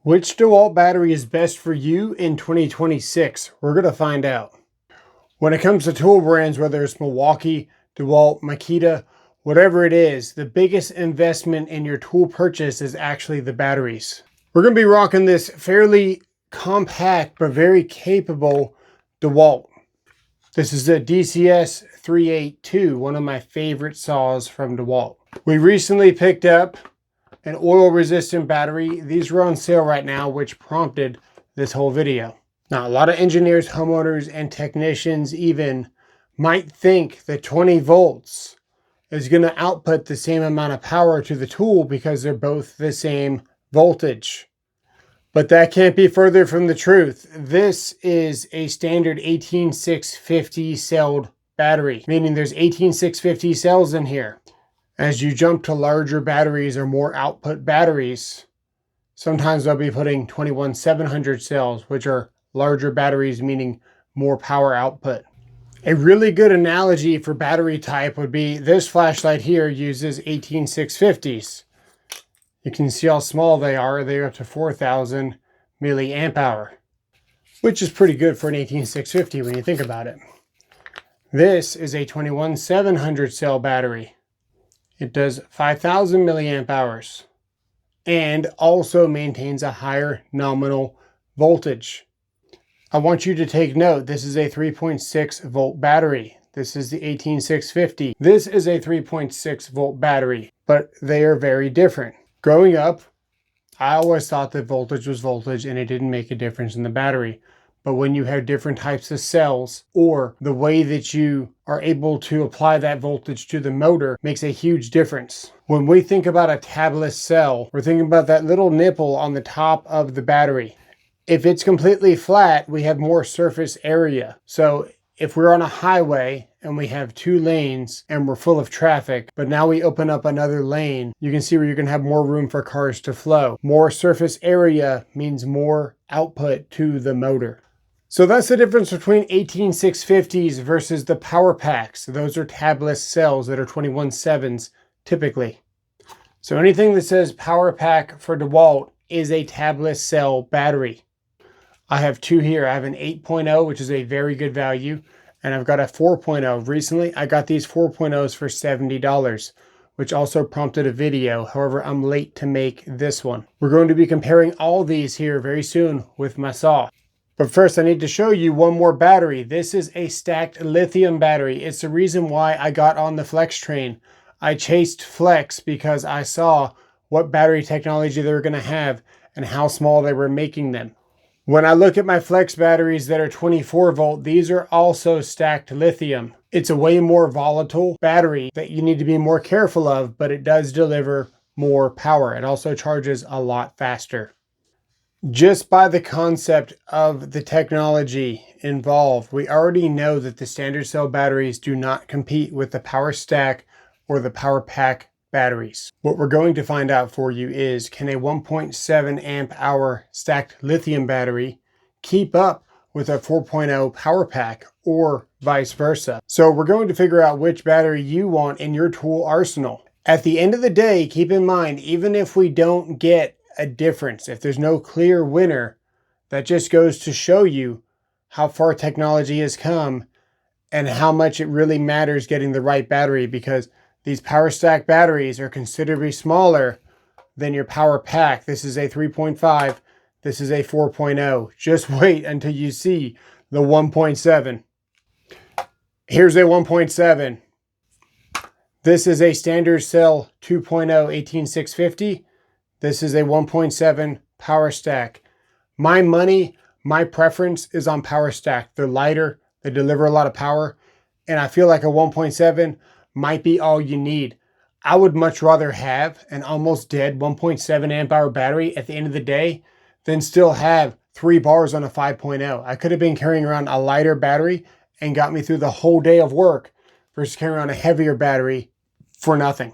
Which Dewalt battery is best for you in 2026? We're going to find out. When it comes to tool brands, whether it's Milwaukee, Dewalt, Makita, whatever it is, the biggest investment in your tool purchase is actually the batteries. We're going to be rocking this fairly compact but very capable Dewalt. This is a DCS 382, one of my favorite saws from Dewalt. We recently picked up an oil resistant battery. These are on sale right now, which prompted this whole video. Now, a lot of engineers, homeowners, and technicians even might think that 20 volts is going to output the same amount of power to the tool because they're both the same voltage. But that can't be further from the truth. This is a standard 18650 celled battery, meaning there's 18650 cells in here. As you jump to larger batteries or more output batteries, sometimes they'll be putting 21700 cells, which are larger batteries, meaning more power output. A really good analogy for battery type would be this flashlight here uses 18650s. You can see how small they are. They're up to 4000 milliamp hour, which is pretty good for an 18650 when you think about it. This is a 21700 cell battery. It does 5000 milliamp hours and also maintains a higher nominal voltage. I want you to take note, this is a 3.6 volt battery. This is the 18650. This is a 3.6 volt battery, but they are very different. Growing up, I always thought that voltage was voltage and it didn't make a difference in the battery. But when you have different types of cells, or the way that you are able to apply that voltage to the motor makes a huge difference. When we think about a tabless cell, we're thinking about that little nipple on the top of the battery. If it's completely flat, we have more surface area. So if we're on a highway and we have two lanes and we're full of traffic, but now we open up another lane, you can see where you're going to have more room for cars to flow. More surface area means more output to the motor. So that's the difference between 18650s versus the power packs. Those are tabless cells that are 217s typically. So anything that says power pack for DeWalt is a tabless cell battery. I have two here. I have an 8.0, which is a very good value, and I've got a 4.0. Recently, I got these 4.0s for $70, which also prompted a video. However, I'm late to make this one. We're going to be comparing all these here very soon with my saw. But first, I need to show you one more battery. This is a stacked lithium battery. It's the reason why I got on the Flex train. I chased Flex because I saw what battery technology they were going to have and how small they were making them. When I look at my Flex batteries that are 24 volt, these are also stacked lithium. It's a way more volatile battery that you need to be more careful of, but it does deliver more power. It also charges a lot faster. Just by the concept of the technology involved, we already know that the standard cell batteries do not compete with the power stack or the power pack batteries. What we're going to find out for you is, can a 1.7 amp hour stacked lithium battery keep up with a 4.0 power pack or vice versa? So we're going to figure out which battery you want in your tool arsenal. At the end of the day, keep in mind, even if we don't get a difference, if there's no clear winner, that just goes to show you how far technology has come and how much it really matters getting the right battery, because these power stack batteries are considerably smaller than your power pack. This is a 3.5, this is a 4.0. Just wait until you see the 1.7. Here's a 1.7. This is a standard cell 2.0 18650. This is a 1.7 power stack. My money, my preference is on power stack. They're lighter, they deliver a lot of power, and I feel like a 1.7 might be all you need. I would much rather have an almost dead 1.7 amp hour battery at the end of the day than still have 3 bars on a 5.0. I could have been carrying around a lighter battery and got me through the whole day of work versus carrying around a heavier battery for nothing.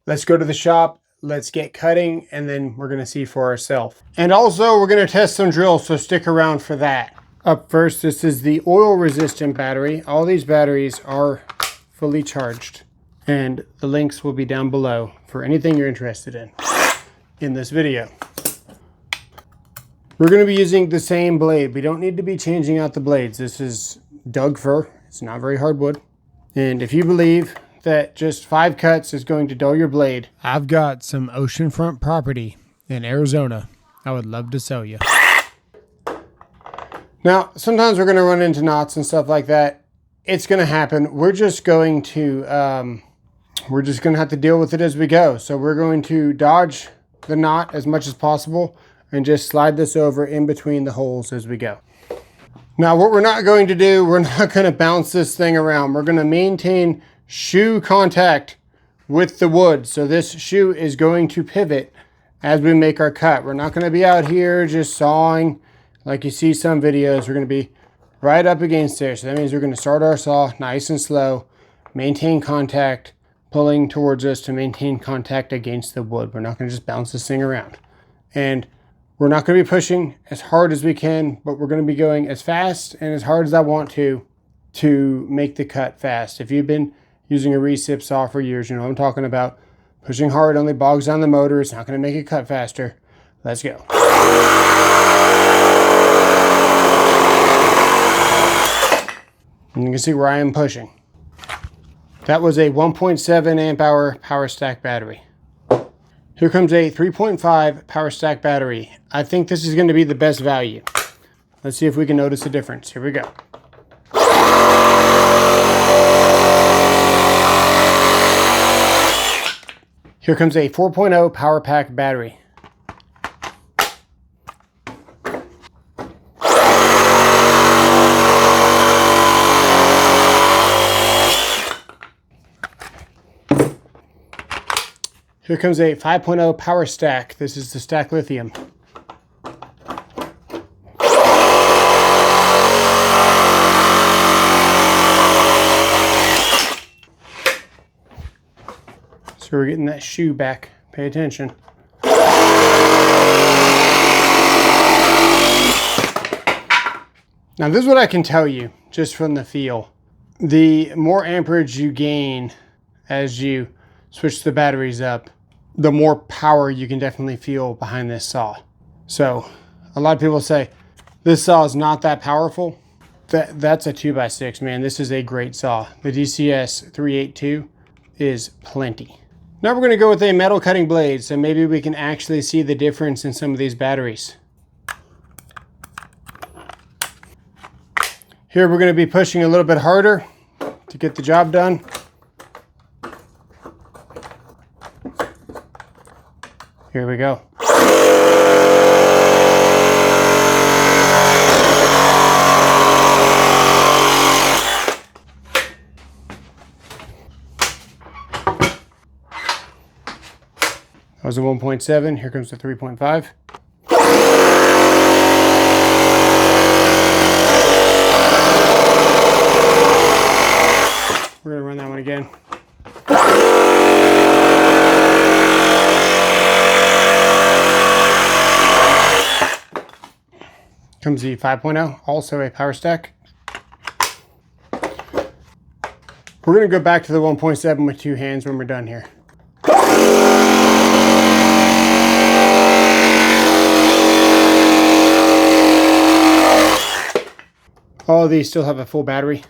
Let's go to the shop. Let's get cutting, and then we're going to see for ourselves. And also, we're going to test some drills, so stick around for that. Up first, this is the oil-resistant battery. All these batteries are fully charged, and the links will be down below for anything you're interested in this video. We're going to be using the same blade. We don't need to be changing out the blades. This is Doug fir. It's not very hard wood. And if you believe that just 5 cuts is going to dull your blade, I've got some oceanfront property in Arizona I would love to sell you. Now, sometimes we're going to run into knots and stuff like that. It's going to happen. We're just going to have to deal with it as we go. So we're going to dodge the knot as much as possible and just slide this over in between the holes as we go. Now, what we're not going to do, we're not going to bounce this thing around. We're going to maintain shoe contact with the wood. So this shoe is going to pivot as we make our cut. We're not going to be out here just sawing like you see some videos. We're going to be right up against there. So that means we're going to start our saw nice and slow, maintain contact, pulling towards us to maintain contact against the wood. We're not going to just bounce this thing around. And we're not going to be pushing as hard as we can, but we're going to be going as fast and as hard as I want to make the cut fast. If you've been using a recip saw for years, you know what I'm talking about. Pushing hard only bogs down the motor. It's not going to make it cut faster. Let's go. And you can see where I am pushing. That was a 1.7 amp hour power stack battery. Here comes a 3.5 power stack battery. I think this is going to be the best value. Let's see if we can notice a difference. Here we go. Here comes a 4.0 power pack battery. Here comes a 5.0 power stack. This is the stack lithium. So we're getting that shoe back. Pay attention. Now this is what I can tell you just from the feel. The more amperage you gain as you switch the batteries up, the more power you can definitely feel behind this saw. So a lot of people say this saw is not that powerful. That's a 2x6, man. This is a great saw. The DCS 382 is plenty. Now we're going to go with a metal cutting blade, so maybe we can actually see the difference in some of these batteries. Here we're going to be pushing a little bit harder to get the job done. Here we go. That was a 1.7. Here comes the 3.5. We're going to run that one again. Comes the 5.0, also a power stack. We're going to go back to the 1.7 with 2 hands when we're done here. All of these still have a full battery.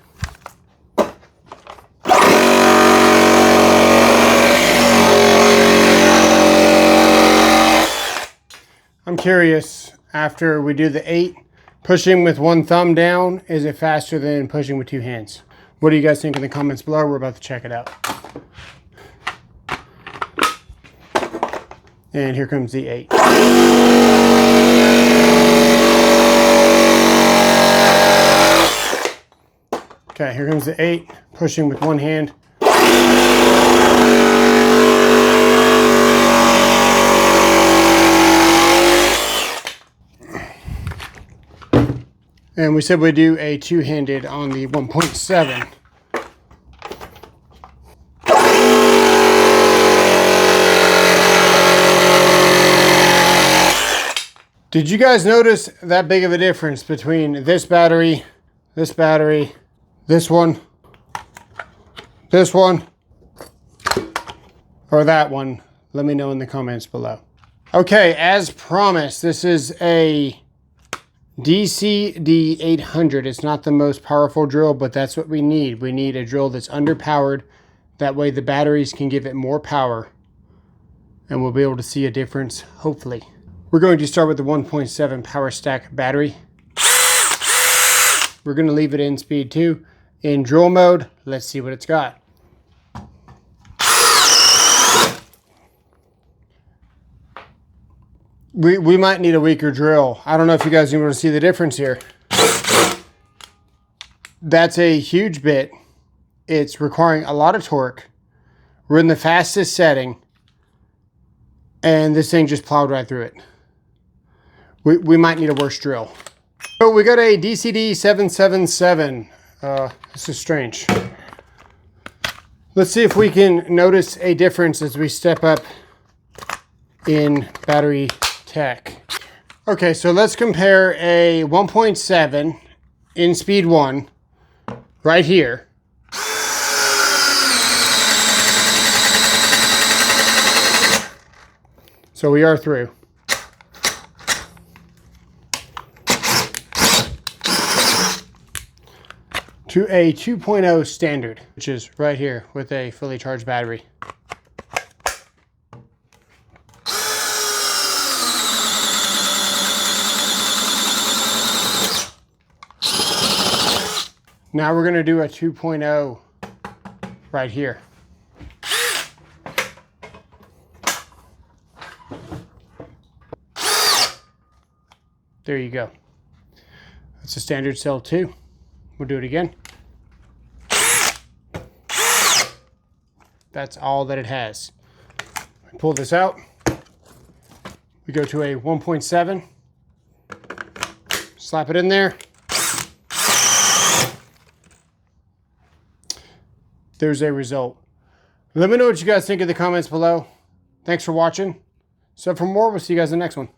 I'm curious, after we do the 8, pushing with 1 thumb down, is it faster than pushing with 2 hands? What do you guys think in the comments below? We're about to check it out. And here comes the 8. Okay, here comes the 8, pushing with 1 hand. And we said we'd do a 2-handed on the 1.7. Did you guys notice that big of a difference between this battery, this one, or that one? Let me know in the comments below. Okay, as promised, this is a DCD 800 is not the most powerful drill, but that's what we need. We need a drill that's underpowered. That way the batteries can give it more power and we'll be able to see a difference, hopefully. We're going to start with the 1.7 power stack battery. We're going to leave it in speed 2. In drill mode, let's see what it's got. We might need a weaker drill. I don't know if you guys even want to see the difference here. That's a huge bit. It's requiring a lot of torque. We're in the fastest setting. And this thing just plowed right through it. We might need a worse drill. So we got a DCD 777. This is strange. Let's see if we can notice a difference as we step up in battery tech. Okay, so let's compare a 1.7 in speed 1 right here. So we are through. To a 2.0 standard, which is right here with a fully charged battery. Now we're going to do a 2.0 right here. There you go. That's a standard cell 2. We'll do it again. That's all that it has. Pull this out. We go to a 1.7. Slap it in there. There's a result. Let me know what you guys think in the comments below. Thanks for watching. So for more, we'll see you guys in the next one.